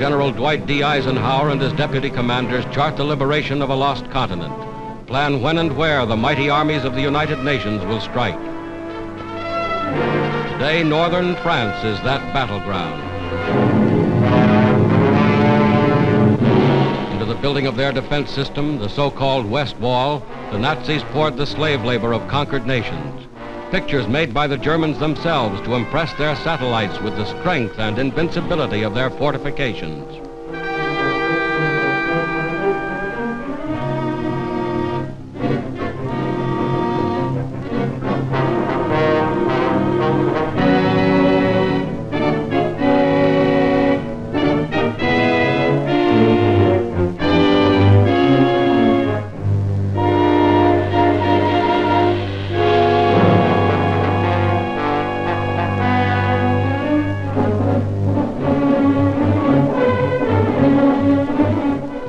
General Dwight D. Eisenhower and his deputy commanders chart the liberation of a lost continent, plan when and where the mighty armies of the United Nations will strike. Today, northern France is that battleground. Into the building of their defense system, the so-called West Wall, the Nazis poured the slave labor of conquered nations. Pictures made by the Germans themselves to impress their satellites with the strength and invincibility of their fortifications.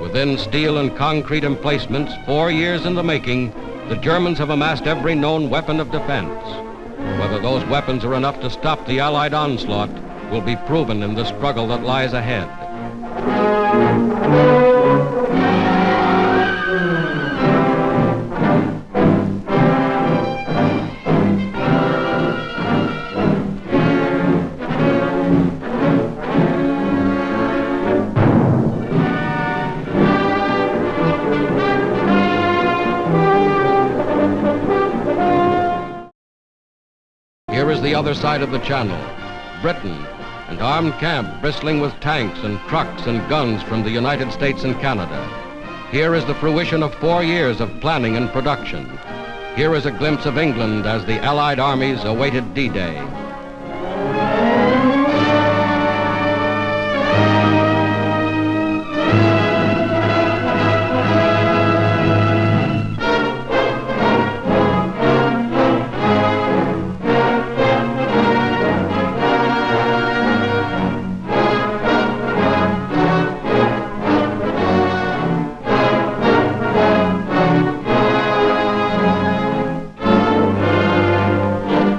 Within steel and concrete emplacements, 4 years in the making, the Germans have amassed every known weapon of defense. Whether those weapons are enough to stop the Allied onslaught will be proven in the struggle that lies ahead. Here is the other side of the channel, Britain, an armed camp bristling with tanks and trucks and guns from the United States and Canada. Here is the fruition of 4 years of planning and production. Here is a glimpse of England as the Allied armies awaited D-Day.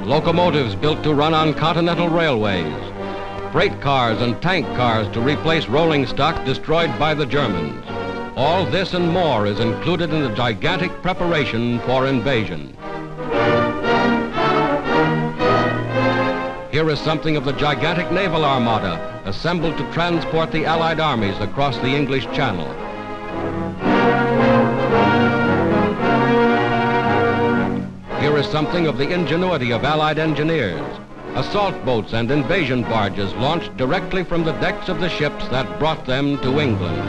Locomotives built to run on continental railways, freight cars and tank cars to replace rolling stock destroyed by the Germans. All this and more is included in the gigantic preparation for invasion. Here is something of the gigantic naval armada assembled to transport the Allied armies across the English Channel. Here is something of the ingenuity of Allied engineers. Assault boats and invasion barges launched directly from the decks of the ships that brought them to England.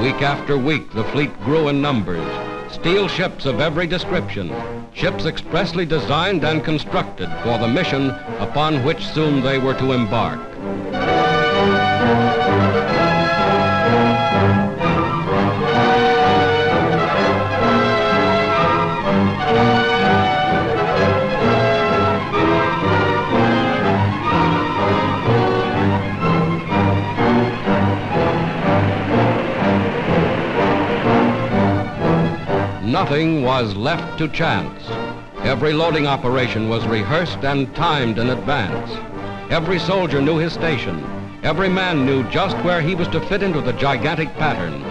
Week after week, the fleet grew in numbers. Steel ships of every description, ships expressly designed and constructed for the mission upon which soon they were to embark. Nothing was left to chance. Every loading operation was rehearsed and timed in advance. Every soldier knew his station. Every man knew just where he was to fit into the gigantic pattern.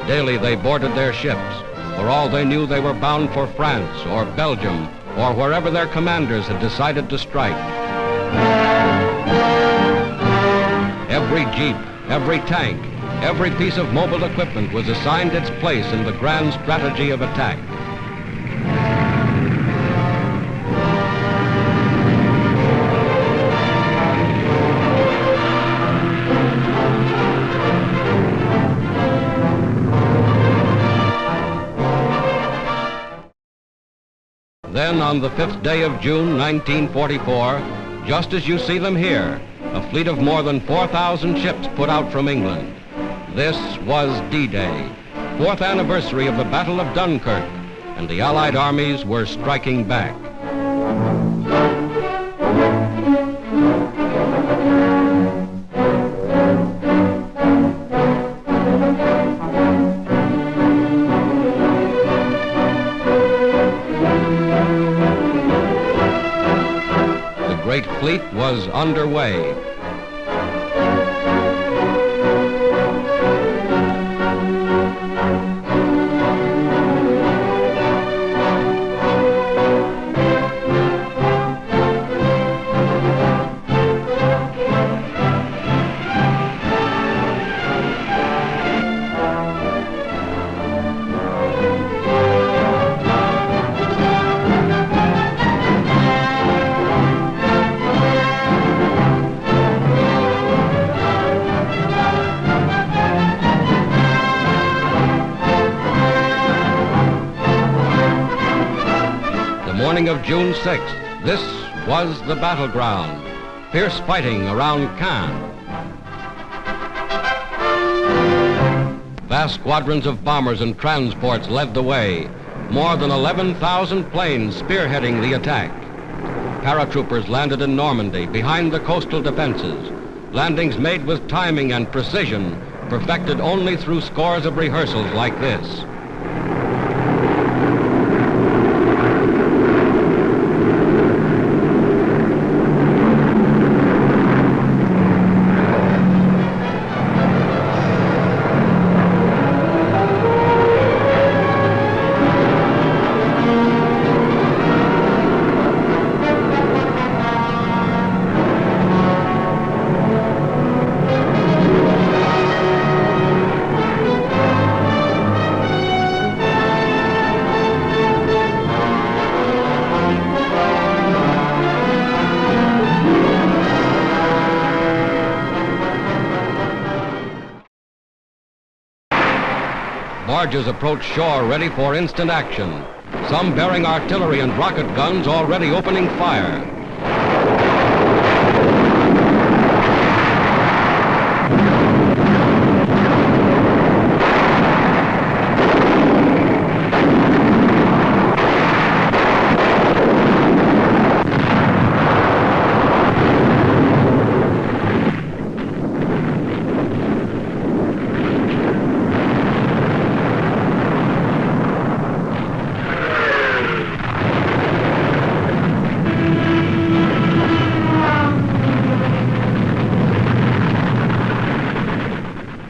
Daily they boarded their ships. For all they knew, they were bound for France or Belgium or wherever their commanders had decided to strike. Every jeep, every tank, every piece of mobile equipment was assigned its place in the grand strategy of attack. Then on the 5th day of June 1944, just as you see them here, a fleet of more than 4,000 ships put out from England. This was D-Day, 4th anniversary of the Battle of Dunkirk, and the Allied armies were striking back. underway. Morning of June 6th, this was the battleground. Fierce fighting around Caen. Vast squadrons of bombers and transports led the way. More than 11,000 planes spearheading the attack. Paratroopers landed in Normandy behind the coastal defenses. Landings made with timing and precision, perfected only through scores of rehearsals like this. Barges approach shore ready for instant action. Some bearing artillery and rocket guns already opening fire.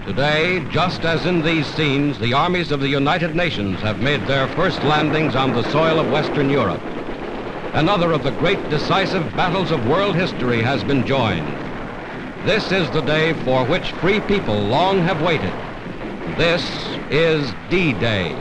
Today, just as in these scenes, the armies of the United Nations have made their first landings on the soil of Western Europe. Another of the great decisive battles of world history has been joined. This is the day for which free people long have waited. This is D-Day.